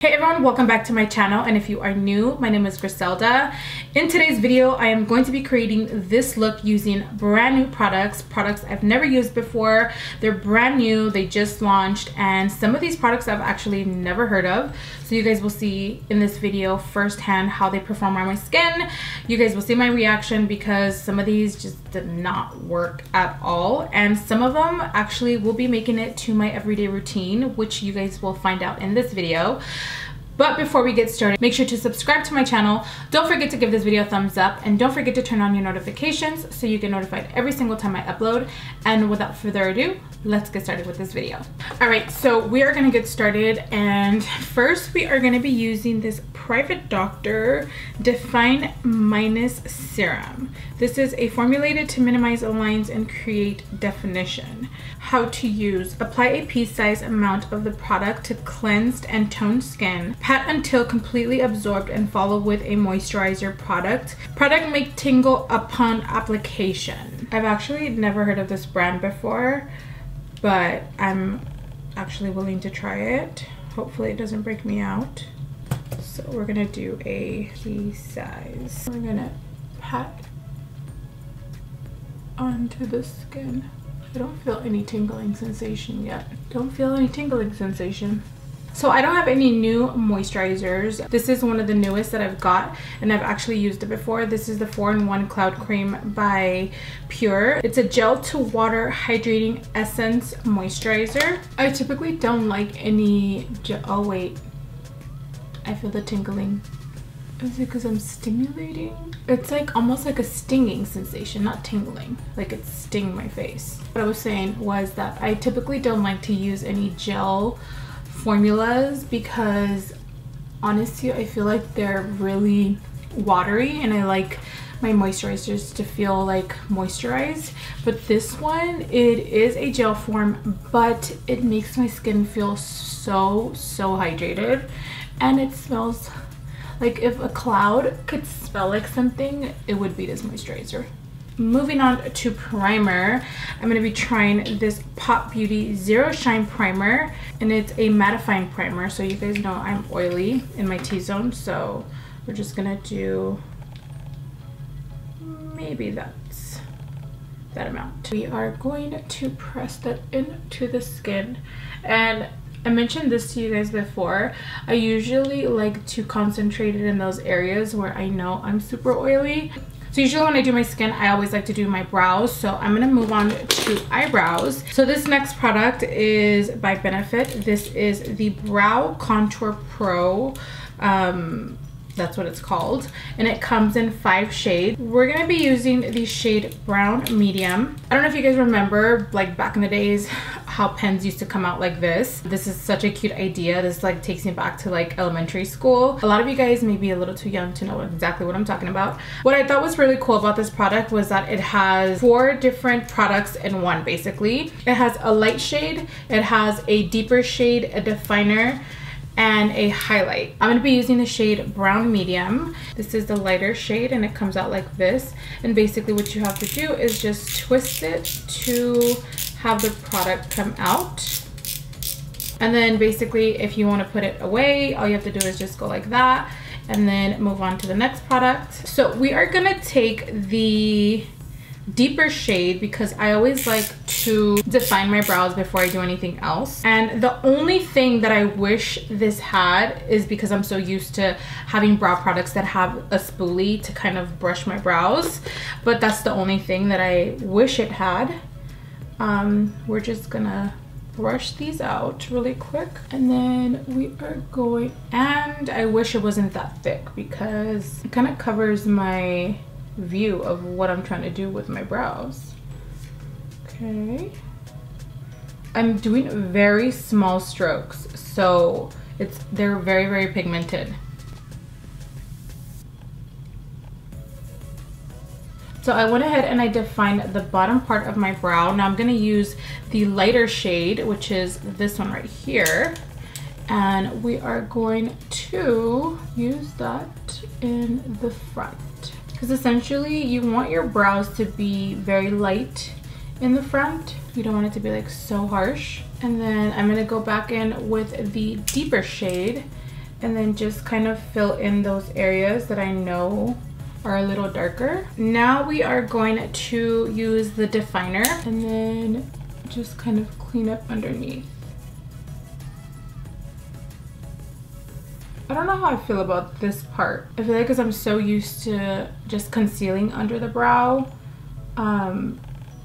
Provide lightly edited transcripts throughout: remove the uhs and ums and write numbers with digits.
Hey everyone, welcome back to my channel, and if you are new, my name is Griselda. In today's video, I am going to be creating this look using brand new products I've never used before. They're brand new, they just launched, and some of these products I've actually never heard of. So you guys will see in this video firsthand how they perform on my skin. You guys will see my reaction because some of these just did not work at all, and some of them actually will be making it to my everyday routine, which you guys will find out in this video. But before we get started, make sure to subscribe to my channel. Don't forget to give this video a thumbs up, and don't forget to turn on your notifications so you get notified every single time I upload. And without further ado, let's get started with this video. All right, so we are gonna get started, and first we are gonna be using this Private Doctor Define Minus Serum. This is a formulated to minimize lines and create definition. How to use: apply a pea-sized amount of the product to cleansed and toned skin. Pat until completely absorbed and follow with a moisturizer product. Product may tingle upon application. I've actually never heard of this brand before, but I'm actually willing to try it. Hopefully it doesn't break me out. So we're gonna do a pea size. We're gonna pat onto the skin. I don't feel any tingling sensation yet. Don't feel any tingling sensation. So I don't have any new moisturizers. This is one of the newest that I've got, and I've actually used it before. This is the 4-in-1 Cloud Cream by Pure. It's a gel to water hydrating essence moisturizer. I typically don't like any gel. Oh wait, I feel the tingling. Is it because I'm stimulating? It's like almost like a stinging sensation, not tingling. Like it's stinging my face. What I was saying was that I typically don't like to use any gel formulas because honestly I feel like they're really watery, and I like my moisturizers to feel like moisturized. But this one, it is a gel form, but it makes my skin feel so hydrated, and it smells like if a cloud could smell like something, it would be this moisturizer. Moving on to primer, I'm going to be trying this Pop Beauty Zero Shine Primer, and it's a mattifying primer. So you guys know I'm oily in my T-zone, so we're just going to do maybe that amount. We are going to press that into the skin, and I mentioned this to you guys before. I usually like to concentrate it in those areas where I know I'm super oily. So usually when I do my skin, I always like to do my brows. So I'm gonna move on to eyebrows. So this next product is by Benefit. This is the Brow Contour Pro. That's what it's called, and it comes in 5 shades. We're gonna be using the shade Brown Medium. I don't know if you guys remember, like back in the days, how pens used to come out like this. This is such a cute idea. This like takes me back to like elementary school. A lot of you guys may be a little too young to know exactly what I'm talking about. What I thought was really cool about this product was that it has 4 different products in one, basically. It has a light shade, it has a deeper shade, a definer, and a highlight. I'm going to be using the shade Brown Medium. This is the lighter shade, and it comes out like this. And basically what you have to do is just twist it to have the product come out. And then basically if you want to put it away, all you have to do is just go like that and then move on to the next product. So we are going to take the deeper shade because I always like to define my brows before I do anything else. And the only thing that I wish this had is because I'm so used to having brow products that have a spoolie to kind of brush my brows, but that's the only thing that I wish it had. We're just gonna brush these out really quick, and then we are going, and I wish it wasn't that thick because it kind of covers my view of what I'm trying to do with my brows. Okay, I'm doing very small strokes, so they're very pigmented. So I went ahead and I defined the bottom part of my brow. Now I'm going to use the lighter shade, which is this one right here, and we are going to use that in the front. Because essentially you want your brows to be very light in the front. You don't want it to be like so harsh. And then I'm going to go back in with the deeper shade and then just kind of fill in those areas that I know are a little darker. Now we are going to use the definer and then just kind of clean up underneath. I don't know how I feel about this part. I feel like because I'm so used to just concealing under the brow,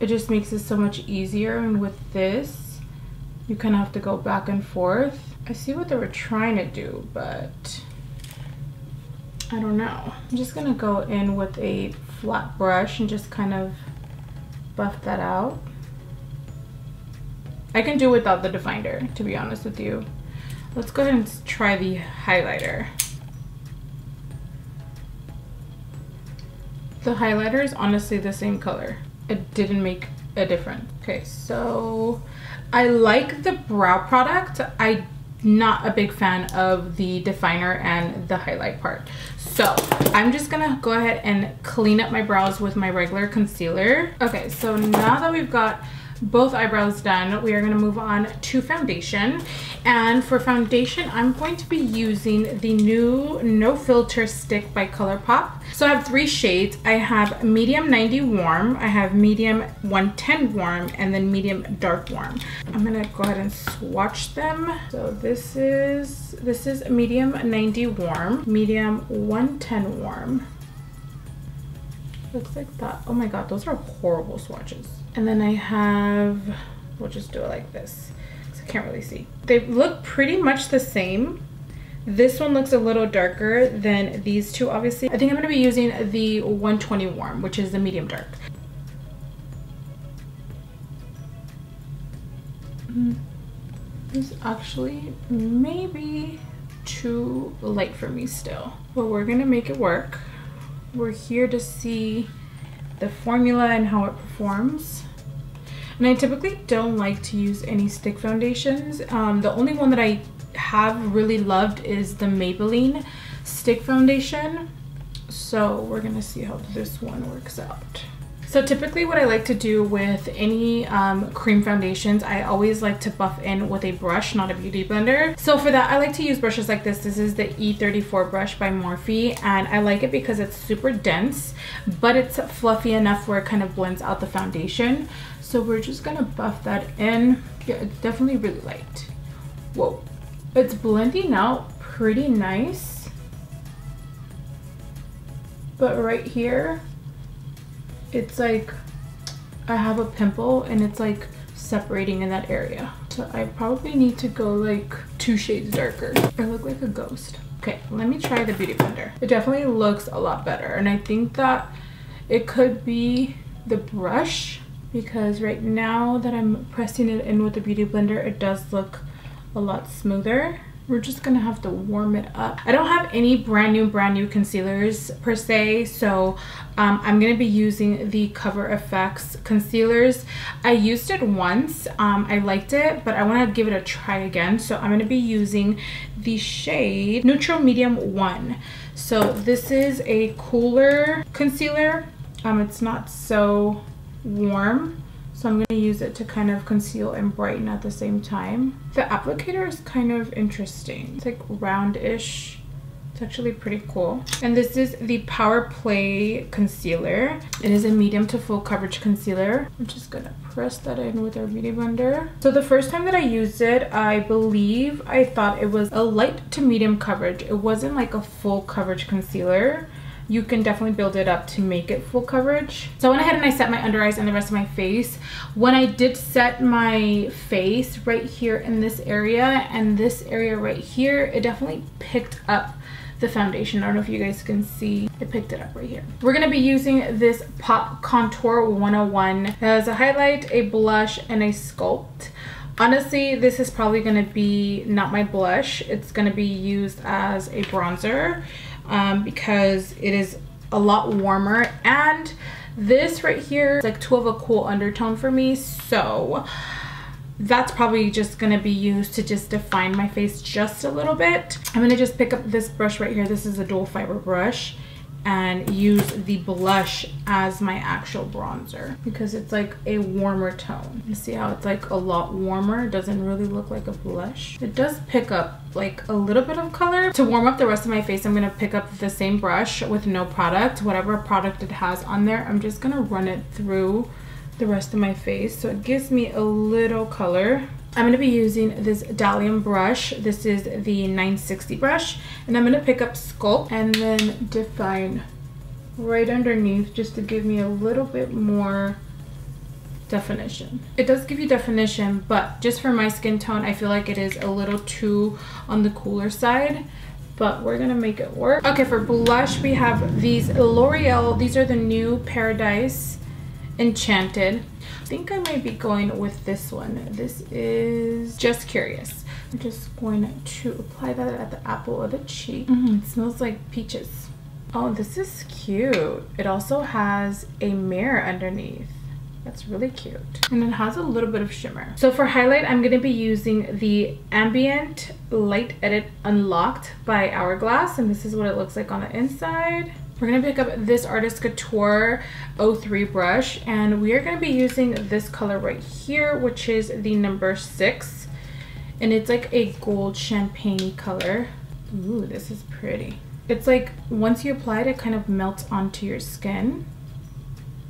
it just makes it so much easier, and with this you kind of have to go back and forth. I see what they were trying to do, but I don't know. I'm just gonna go in with a flat brush and just kind of buff that out. I can do without the definer, to be honest with you. Let's go ahead and try the highlighter. The highlighter is honestly the same color. It didn't make a difference. Okay, so I like the brow product. I'm not a big fan of the definer and the highlight part. So I'm just gonna go ahead and clean up my brows with my regular concealer. Okay, so now that we've got both eyebrows done, we are going to move on to foundation. And for foundation, I'm going to be using the new No Filter stick by ColourPop. So I have 3 shades. I have medium 90 warm, I have medium 110 warm, and then medium dark warm. I'm going to go ahead and swatch them. So this is medium 90 warm, medium 110 warm. Looks like that. Oh my god, those are horrible swatches. And then I have, we'll just do it like this because I can't really see. They look pretty much the same. This one looks a little darker than these two, obviously. I think I'm going to be using the 120 warm, which is the medium dark. This actually maybe too light for me still, but we're going to make it work. We're here to see the formula and how it performs. And I typically don't like to use any stick foundations. The only one that I have really loved is the Maybelline stick foundation. So we're gonna see how this one works out. So typically what I like to do with any cream foundations, I always like to buff in with a brush, not a beauty blender. So for that, I like to use brushes like this. This is the E34 brush by Morphe, and I like it because it's super dense, but it's fluffy enough where it kind of blends out the foundation. So we're just gonna buff that in. Yeah, it's definitely really light. Whoa, it's blending out pretty nice. But right here, it's like I have a pimple and it's like separating in that area. So I probably need to go like 2 shades darker. I look like a ghost. Okay, let me try the beauty blender. It definitely looks a lot better, and I think that it could be the brush, because right now that I'm pressing it in with the beauty blender, it does look a lot smoother. We're just gonna have to warm it up. I don't have any brand new concealers per se, so I'm gonna be using the COVERFX concealers. I used it once, I liked it, but I wanna give it a try again. So I'm gonna be using the shade Neutral Medium 1. So this is a cooler concealer. It's not so warm, so I'm going to use it to kind of conceal and brighten at the same time. The applicator is kind of interesting. It's like roundish. It's actually pretty cool. And this is the Power Play concealer. It is a medium to full coverage concealer. I'm just going to press that in with our beauty blender. So the first time that I used it, I believe I thought it was a light to medium coverage. It wasn't like a full coverage concealer. You can definitely build it up to make it full coverage. So I went ahead and I set my under eyes and the rest of my face. When I did set my face right here in this area and this area right here, it definitely picked up the foundation. I don't know if you guys can see, it picked it up right here. We're gonna be using this Pop Contour 101. It has a highlight, a blush, and a sculpt. Honestly, this is probably gonna be not my blush. It's gonna be used as a bronzer. Because it is a lot warmer, and this right here is like too of a cool undertone for me, so that's probably just gonna be used to just define my face just a little bit. I'm gonna just pick up this brush right here. This is a dual fiber brush, and use the blush as my actual bronzer because it's like a warmer tone. You see how it's like a lot warmer? It doesn't really look like a blush. It does pick up like a little bit of color. To warm up the rest of my face, I'm gonna pick up the same brush with no product. Whatever product it has on there, I'm just gonna run it through the rest of my face so it gives me a little color. I'm going to be using this Dalium brush. This is the 960 brush, and I'm going to pick up Sculpt and then define right underneath just to give me a little bit more definition. It does give you definition, but just for my skin tone, I feel like it is a little too on the cooler side, but we're going to make it work. Okay, for blush, we have these L'Oreal. These are the new Paradise Enchanted. I think I might be going with this one. This is Just Curious. I'm just going to apply that at the apple of the cheek. It smells like peaches. Oh, this is cute. It also has a mirror underneath. That's really cute. And it has a little bit of shimmer. So for highlight, I'm going to be using the Ambient Light Edit Unlocked by Hourglass. And this is what it looks like on the inside. We're going to pick up this Artist Couture 03 brush, and we are going to be using this color right here, which is the number 6, and it's like a gold champagne color. Ooh, this is pretty. It's like once you apply it, it kind of melts onto your skin.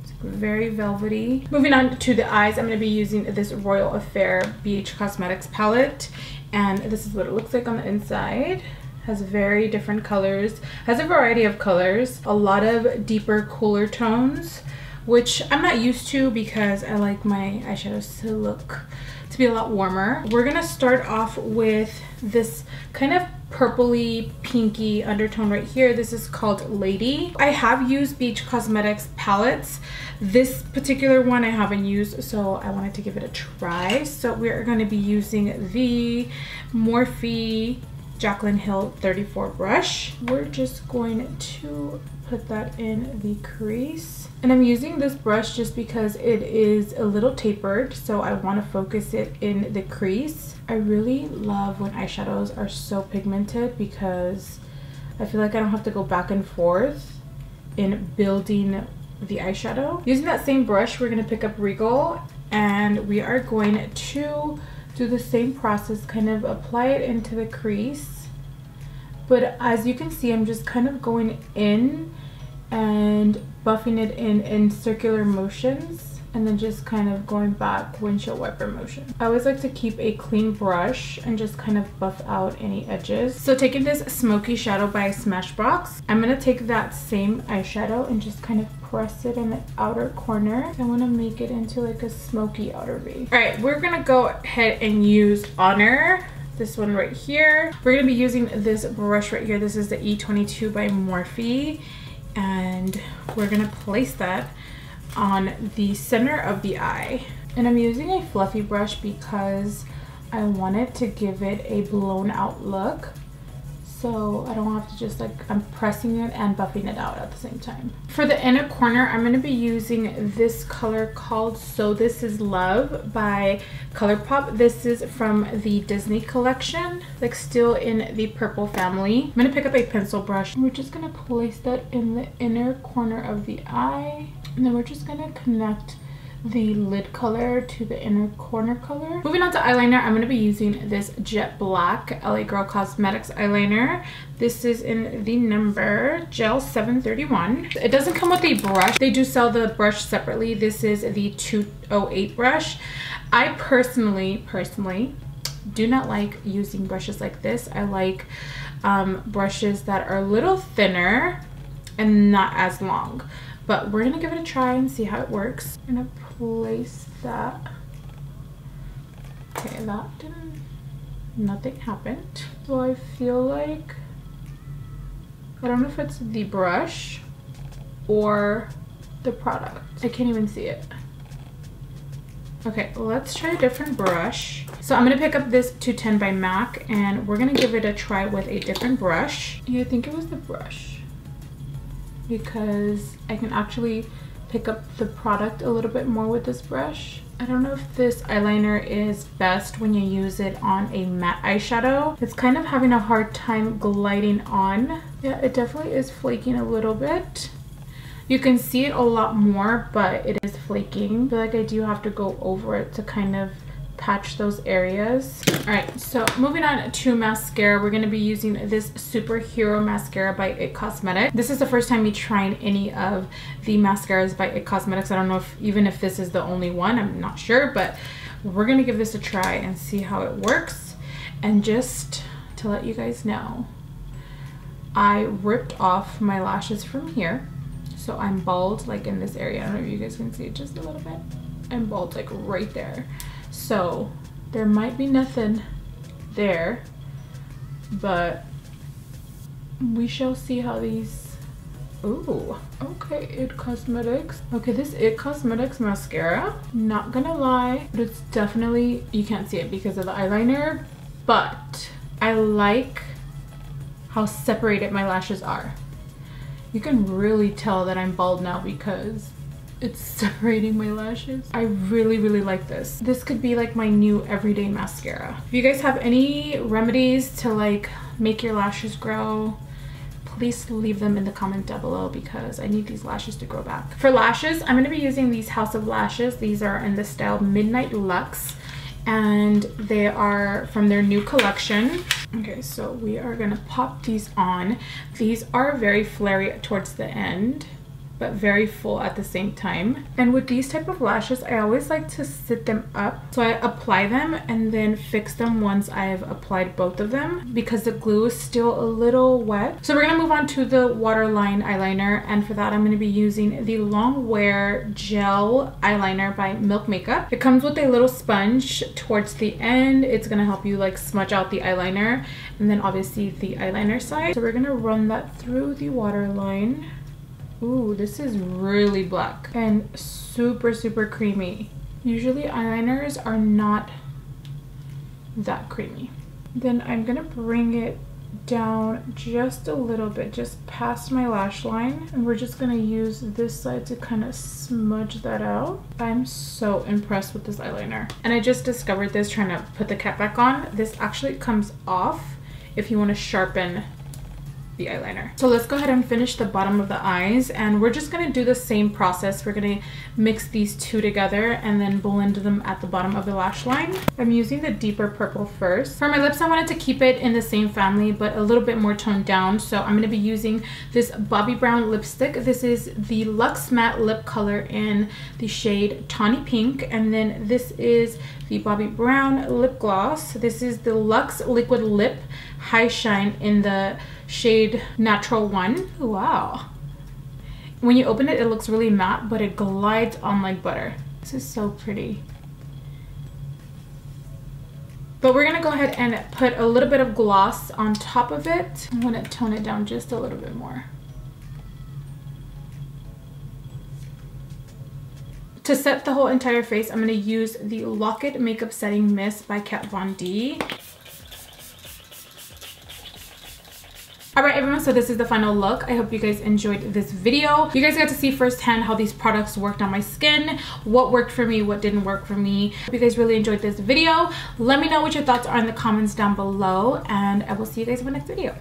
It's very velvety. Moving on to the eyes, I'm going to be using this Royal Affair BH Cosmetics palette, and this is what it looks like on the inside. Has very different colors, has a variety of colors, a lot of deeper, cooler tones, which I'm not used to because I like my eyeshadows to be a lot warmer. We're gonna start off with this kind of purpley pinky undertone right here. This is called Lady. I have used BH Cosmetics palettes. This particular one I haven't used, so I wanted to give it a try. So we're going to be using the Morphe Jaclyn Hill 34 brush. We're just going to put that in the crease. And I'm using this brush just because it is a little tapered, so I want to focus it in the crease. I really love when eyeshadows are so pigmented because I feel like I don't have to go back and forth in building the eyeshadow. Using that same brush, we're going to pick up Regal, and we are going to do the same process, kind of apply it into the crease. But as you can see, I'm just kind of going in and buffing it in circular motions, and then just kind of going back windshield wiper motion. I always like to keep a clean brush and just kind of buff out any edges. So taking this Smoky Shadow by Smashbox, I'm going to take that same eyeshadow and just kind of press it in the outer corner. I want to make it into like a smoky outer V. Alright, we're going to go ahead and use Honor. This one right here. We're going to be using this brush right here. This is the E22 by Morphe. And we're going to place that on the center of the eye. And I'm using a fluffy brush because I want it to give it a blown out look. So I don't have to just like, I'm pressing it and buffing it out at the same time. For the inner corner, I'm going to be using this color called So This Is Love by ColourPop. This is from the Disney collection, like still in the purple family. I'm going to pick up a pencil brush. We're just going to place that in the inner corner of the eye. And then we're just going to connect the lid color to the inner corner color. Moving on to eyeliner, I'm going to be using this Jet Black LA Girl Cosmetics eyeliner. This is in the number Gel 731. It doesn't come with a brush. They do sell the brush separately. This is the 208 brush. I personally do not like using brushes like this. I like brushes that are a little thinner and not as long. But we're gonna give it a try and see how it works. I'm gonna place that. Okay, that didn't, nothing happened. So I feel like, I don't know if it's the brush or the product. I can't even see it. Okay, let's try a different brush. So I'm gonna pick up this 210 by MAC and we're gonna give it a try with a different brush. Yeah, I think it was the brush, because I can actually pick up the product a little bit more with this brush. I don't know if this eyeliner is best when you use it on a matte eyeshadow. It's kind of having a hard time gliding on. Yeah, it definitely is flaking a little bit. You can see it a lot more, but it is flaking. I feel like I do have to go over it to kind of patch those areas. All right, so moving on to mascara, we're going to be using this Superhero mascara by IT Cosmetics. This is the first time me trying any of the mascaras by IT Cosmetics. I don't know if this is the only one, I'm not sure, but we're going to give this a try and see how it works. And just to let you guys know, I ripped off my lashes from here, so I'm bald like in this area. I don't know if you guys can see it just a little bit. I'm bald like right there. So there might be nothing there, but we shall see how these. Ooh, okay, IT Cosmetics. Okay, this IT Cosmetics mascara, not gonna lie, but it's definitely, you can't see it because of the eyeliner, but I like how separated my lashes are. You can really tell that I'm bald now because it's separating my lashes. I really like this. This could be like my new everyday mascara. If you guys have any remedies to like make your lashes grow, please leave them in the comment down below because I need these lashes to grow back. For lashes, I'm going to be using these House of Lashes. These are in the style Midnight Luxe and they are from their new collection. Okay, so we are going to pop these on. These are very flary towards the end, but very full at the same time. And with these type of lashes, I always like to sit them up. So I apply them and then fix them once I've applied both of them because the glue is still a little wet. So we're gonna move on to the waterline eyeliner. And for that, I'm gonna be using the Long Wear Gel Eyeliner by Milk Makeup. It comes with a little sponge towards the end. It's gonna help you like smudge out the eyeliner and then obviously the eyeliner side. So we're gonna run that through the waterline. Ooh, this is really black and super creamy. Usually eyeliners are not that creamy. Then I'm gonna bring it down just a little bit, just past my lash line. And we're just gonna use this side to kind of smudge that out. I'm so impressed with this eyeliner. And I just discovered this trying to put the cap back on. This actually comes off if you wanna sharpen the eyeliner. So let's go ahead and finish the bottom of the eyes, and we're just gonna do the same process. We're gonna mix these two together and then blend them at the bottom of the lash line. I'm using the deeper purple first. For my lips, I wanted to keep it in the same family but a little bit more toned down, so I'm gonna be using this Bobbi Brown lipstick. This is the Luxe Matte Lip Color in the shade Tawny Pink, and then this is the Bobbi Brown lip gloss. This is the Luxe Liquid Lip High Shine in the shade Natural One. Wow. When you open it, it looks really matte, but it glides on like butter. This is so pretty. But we're gonna go ahead and put a little bit of gloss on top of it. I'm gonna tone it down just a little bit more. To set the whole entire face, I'm gonna use the Lock It Makeup Setting Mist by Kat Von D. Alright everyone, so this is the final look. I hope you guys enjoyed this video. You guys got to see firsthand how these products worked on my skin, what worked for me, what didn't work for me. Hope you guys really enjoyed this video. Let me know what your thoughts are in the comments down below, and I will see you guys in my next video.